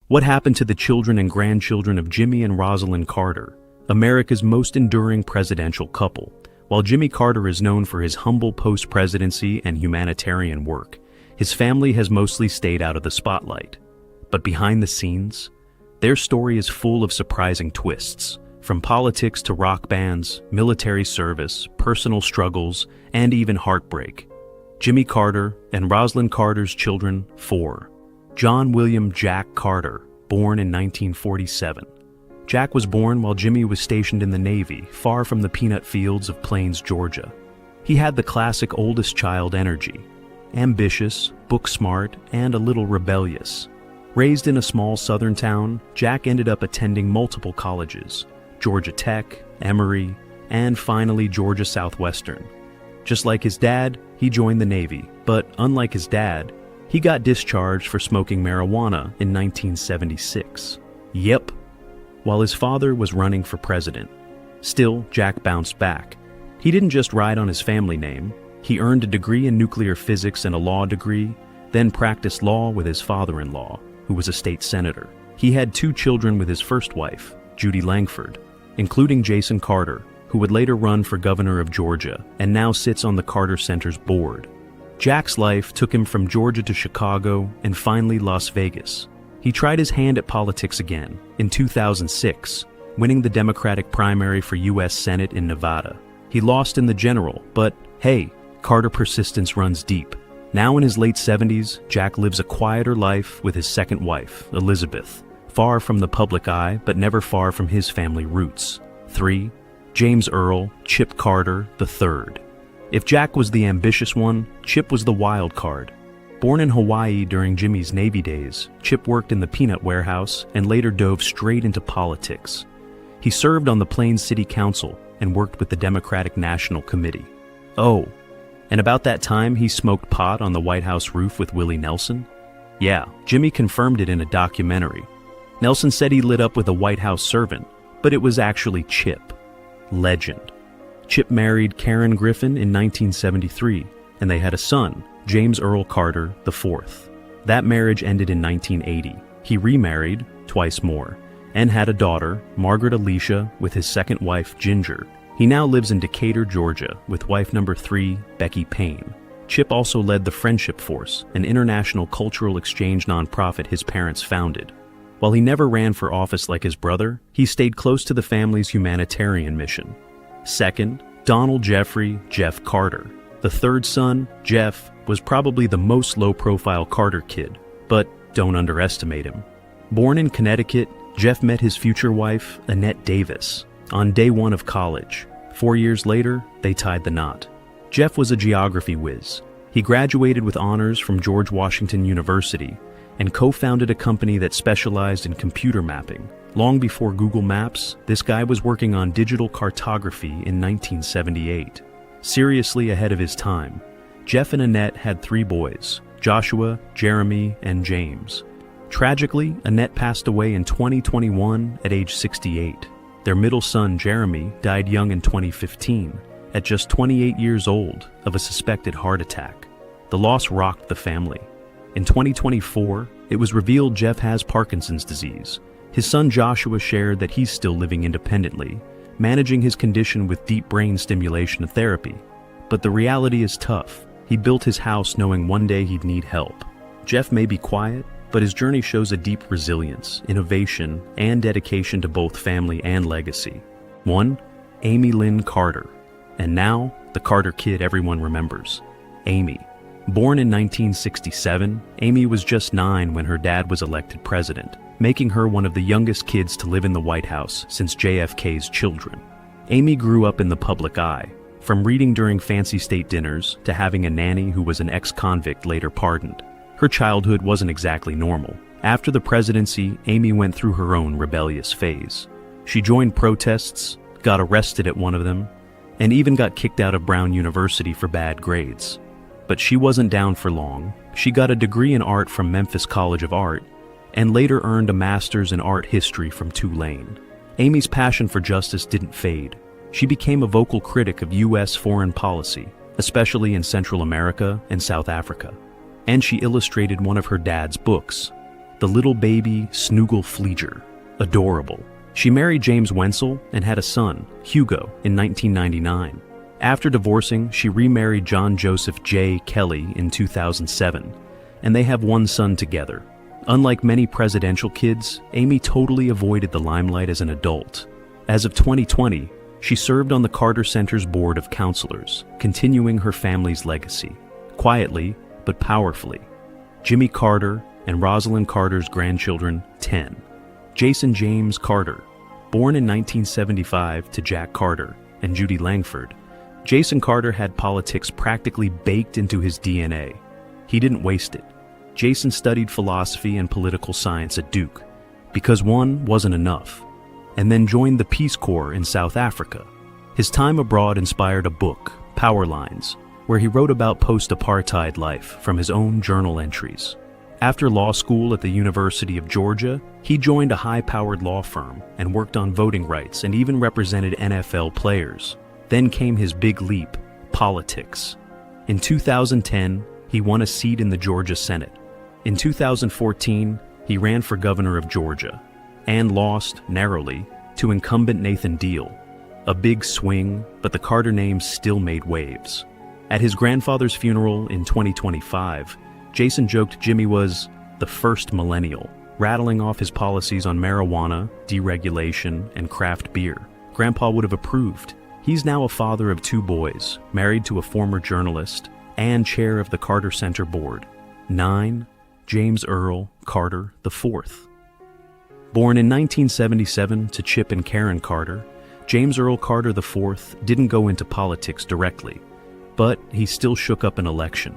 What happened to the children and grandchildren of Jimmy and Rosalynn Carter, America's most enduring presidential couple? While Jimmy Carter is known for his humble post-presidency and humanitarian work, his family has mostly stayed out of the spotlight. But behind the scenes, their story is full of surprising twists, from politics to rock bands, military service, personal struggles, and even heartbreak. Jimmy Carter and Rosalynn Carter's children, 4. John William Jack Carter, born in 1947. Jack was born while Jimmy was stationed in the Navy, far from the peanut fields of Plains, Georgia. He had the classic oldest child energy, ambitious, book-smart, and a little rebellious. Raised in a small southern town, Jack ended up attending multiple colleges: Georgia Tech, Emory, and finally Georgia Southwestern. Just like his dad, he joined the Navy, but unlike his dad, he got discharged for smoking marijuana in 1976. Yep, while his father was running for president. Still, Jack bounced back. He didn't just ride on his family name. He earned a degree in nuclear physics and a law degree, then practiced law with his father-in-law, who was a state senator. He had 2 children with his first wife, Judy Langford, including Jason Carter, who would later run for governor of Georgia and now sits on the Carter Center's board. Jack's life took him from Georgia to Chicago and finally Las Vegas. He tried his hand at politics again in 2006, winning the Democratic primary for U.S. Senate in Nevada. He lost in the general, but hey, Carter persistence runs deep. Now in his late 70s, Jack lives a quieter life with his second wife, Elizabeth, far from the public eye but never far from his family roots. 3. James Earl Chip Carter III. If Jack was the ambitious one, Chip was the wild card. Born in Hawaii during Jimmy's Navy days, Chip worked in the peanut warehouse and later dove straight into politics. He served on the Plains City Council and worked with the Democratic National Committee. Oh, and about that time he smoked pot on the White House roof with Willie Nelson? Yeah, Jimmy confirmed it in a documentary. Nelson said he lit up with a White House servant, but it was actually Chip. Legend. Chip married Karen Griffin in 1973, and they had a son, James Earl Carter IV. That marriage ended in 1980. He remarried twice more, and had a daughter, Margaret Alicia, with his second wife, Ginger. He now lives in Decatur, Georgia, with wife number 3, Becky Payne. Chip also led the Friendship Force, an international cultural exchange nonprofit his parents founded. While he never ran for office like his brother, he stayed close to the family's humanitarian mission. Second, Donald Jeffrey Jeff Carter. The third son, Jeff, was probably the most low-profile Carter kid, but don't underestimate him. Born in Connecticut, Jeff met his future wife, Annette Davis, on day 1 of college. 4 years later, they tied the knot. Jeff was a geography whiz. He graduated with honors from George Washington University and co-founded a company that specialized in computer mapping. Long before Google Maps, this guy was working on digital cartography in 1978. Seriously ahead of his time, Jeff and Annette had 3 boys, Joshua, Jeremy, and James. Tragically, Annette passed away in 2021 at age 68. Their middle son, Jeremy, died young in 2015, at just 28 years old, of a suspected heart attack. The loss rocked the family. In 2024, it was revealed Jeff has Parkinson's disease. His son Joshua shared that he's still living independently, managing his condition with deep brain stimulation therapy. But the reality is tough. He built his house knowing one day he'd need help. Jeff may be quiet, but his journey shows a deep resilience, innovation, and dedication to both family and legacy. 1. Amy Lynn Carter. And now, the Carter kid everyone remembers, Amy. Born in 1967, Amy was just 9 when her dad was elected president, making her one of the youngest kids to live in the White House since JFK's children. Amy grew up in the public eye, from reading during fancy state dinners to having a nanny who was an ex-convict later pardoned. Her childhood wasn't exactly normal. After the presidency, Amy went through her own rebellious phase. She joined protests, got arrested at one of them, and even got kicked out of Brown University for bad grades. But she wasn't down for long. She got a degree in art from Memphis College of Art, and later earned a master's in art history from Tulane. Amy's passion for justice didn't fade. She became a vocal critic of U.S. foreign policy, especially in Central America and South Africa. And she illustrated one of her dad's books. The the little baby Snoogle Fleeger. Adorable. She married James Wenzel and had a son, Hugo, in 1999. After divorcing, she remarried John Joseph J. Kelly in 2007, and they have one son together. Unlike many presidential kids, Amy totally avoided the limelight as an adult. As of 2020, she served on the Carter Center's board of counselors, continuing her family's legacy, quietly but powerfully. Jimmy Carter and Rosalynn Carter's grandchildren, 10. Jason James Carter, born in 1975 to Jack Carter and Judy Langford, Jason Carter had politics practically baked into his DNA. He didn't waste it. Jason studied philosophy and political science at Duke, because one wasn't enough, and then joined the Peace Corps in South Africa. His time abroad inspired a book, Power Lines, where he wrote about post-apartheid life from his own journal entries. After law school at the University of Georgia, he joined a high-powered law firm and worked on voting rights and even represented NFL players. Then came his big leap, politics. In 2010, he won a seat in the Georgia Senate. In 2014, he ran for governor of Georgia and lost, narrowly, to incumbent Nathan Deal. A big swing, but the Carter name still made waves. At his grandfather's funeral in 2025, Jason joked Jimmy was the first millennial, rattling off his policies on marijuana, deregulation, and craft beer. Grandpa would have approved. He's now a father of 2 boys, married to a former journalist, and chair of the Carter Center Board. 9. James Earl Carter IV. Born in 1977 to Chip and Karen Carter, James Earl Carter IV didn't go into politics directly, but he still shook up an election.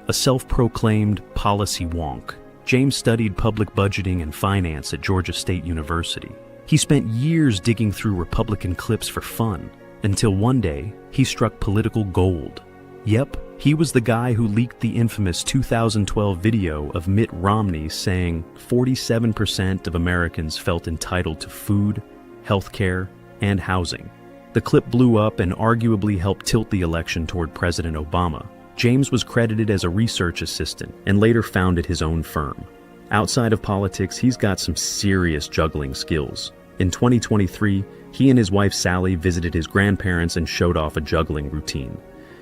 A self-proclaimed policy wonk, James studied public budgeting and finance at Georgia State University. He spent years digging through Republican clips for fun, until one day he struck political gold. Yep, he was the guy who leaked the infamous 2012 video of Mitt Romney saying 47% of Americans felt entitled to food, healthcare, and housing. The clip blew up and arguably helped tilt the election toward President Obama. James was credited as a research assistant and later founded his own firm. Outside of politics, he's got some serious juggling skills. In 2023, he and his wife Sally visited his grandparents and showed off a juggling routine.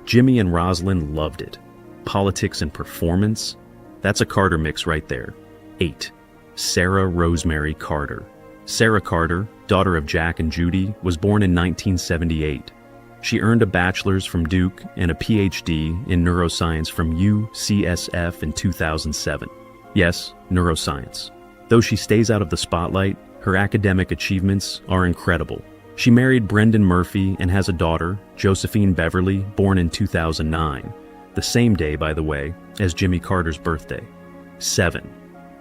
Jimmy and Rosalynn loved it. Politics and performance? That's a Carter mix right there. 8. Sarah Rosemary Carter. Sarah Carter, daughter of Jack and Judy, was born in 1978. She earned a bachelor's from Duke and a PhD in neuroscience from UCSF in 2007. Yes, neuroscience. Though she stays out of the spotlight, her academic achievements are incredible. She married Brendan Murphy and has a daughter, Josephine Beverly, born in 2009. The same day, by the way, as Jimmy Carter's birthday. 7.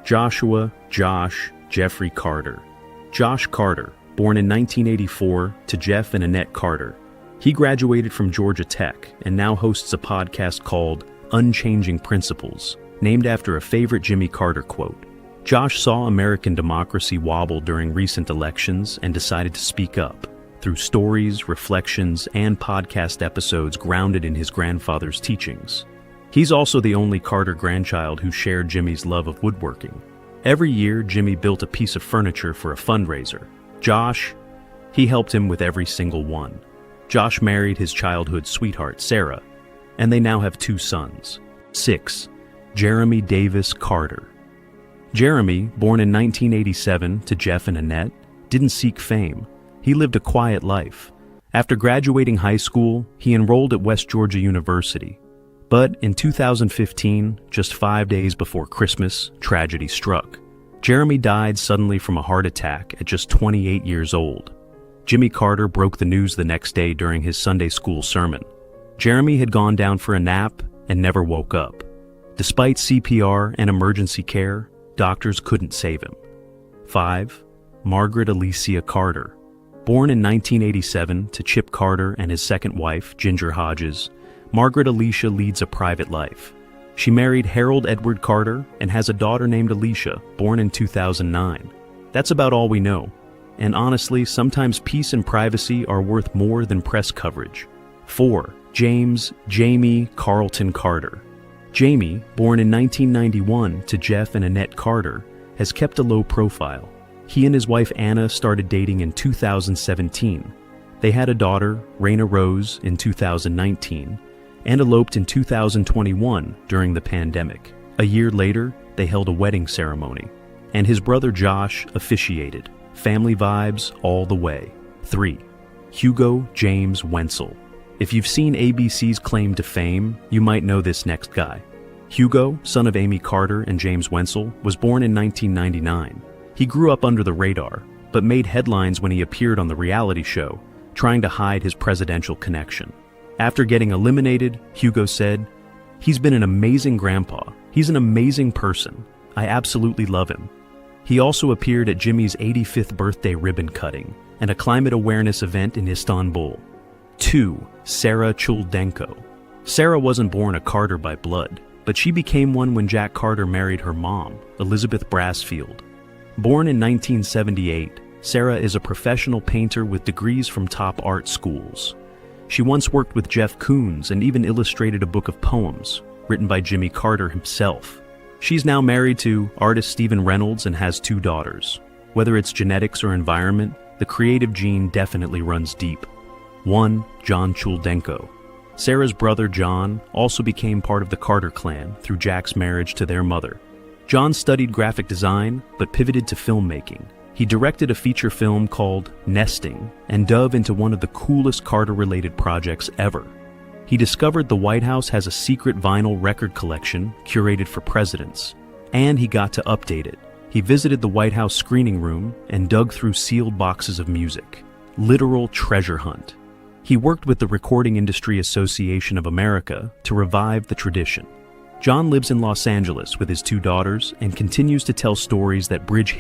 Joshua Josh Jeffrey Carter. Josh Carter, born in 1984 to Jeff and Annette Carter. He graduated from Georgia Tech and now hosts a podcast called Unchanging Principles, named after a favorite Jimmy Carter quote. Josh saw American democracy wobble during recent elections and decided to speak up through stories, reflections, and podcast episodes grounded in his grandfather's teachings. He's also the only Carter grandchild who shared Jimmy's love of woodworking. Every year, Jimmy built a piece of furniture for a fundraiser. Josh, he helped him with every single one. Josh married his childhood sweetheart, Sarah, and they now have 2 sons. 6. Jeremy Davis Carter. Jeremy, born in 1987 to Jeff and Annette, didn't seek fame. He lived a quiet life. After graduating high school, he enrolled at West Georgia University. But in 2015, just 5 days before Christmas, tragedy struck. Jeremy died suddenly from a heart attack at just 28 years old. Jimmy Carter broke the news the next day during his Sunday school sermon. Jeremy had gone down for a nap and never woke up. Despite CPR and emergency care, doctors couldn't save him. 5. Margaret Alicia Carter. Born in 1987 to Chip Carter and his second wife, Ginger Hodges, Margaret Alicia leads a private life. She married Harold Edward Carter and has a daughter named Alicia, born in 2009. That's about all we know. And honestly, sometimes peace and privacy are worth more than press coverage. 4. Jamie Carlton Carter. Jamie, born in 1991 to Jeff and Annette Carter, has kept a low profile. He and his wife Anna started dating in 2017. They had a daughter, Raina Rose, in 2019, and eloped in 2021 during the pandemic. A year later, they held a wedding ceremony, and his brother Josh officiated. Family vibes all the way. 3. Hugo James Wenzel. If you've seen ABC's Claim to Fame, you might know this next guy. Hugo, son of Amy Carter and James Wenzel, was born in 1999. He grew up under the radar, but made headlines when he appeared on the reality show, trying to hide his presidential connection. After getting eliminated, Hugo said, "He's been an amazing grandpa. He's an amazing person. I absolutely love him." He also appeared at Jimmy's 85th birthday ribbon cutting and a climate awareness event in Istanbul. 2. Sarah Chuldenko. Sarah wasn't born a Carter by blood, but she became one when Jack Carter married her mom, Elizabeth Brassfield. Born in 1978, Sarah is a professional painter with degrees from top art schools. She once worked with Jeff Koons and even illustrated a book of poems written by Jimmy Carter himself. She's now married to artist Stephen Reynolds and has 2 daughters. Whether it's genetics or environment, the creative gene definitely runs deep. 1. John Chuldenko. Sarah's brother John also became part of the Carter clan through Jack's marriage to their mother. John studied graphic design but pivoted to filmmaking. He directed a feature film called Nesting and dove into one of the coolest Carter-related projects ever. He discovered the White House has a secret vinyl record collection curated for presidents, and he got to update it. He visited the White House screening room and dug through sealed boxes of music. Literal treasure hunt. He worked with the Recording Industry Association of America to revive the tradition. John lives in Los Angeles with his 2 daughters and continues to tell stories that bridge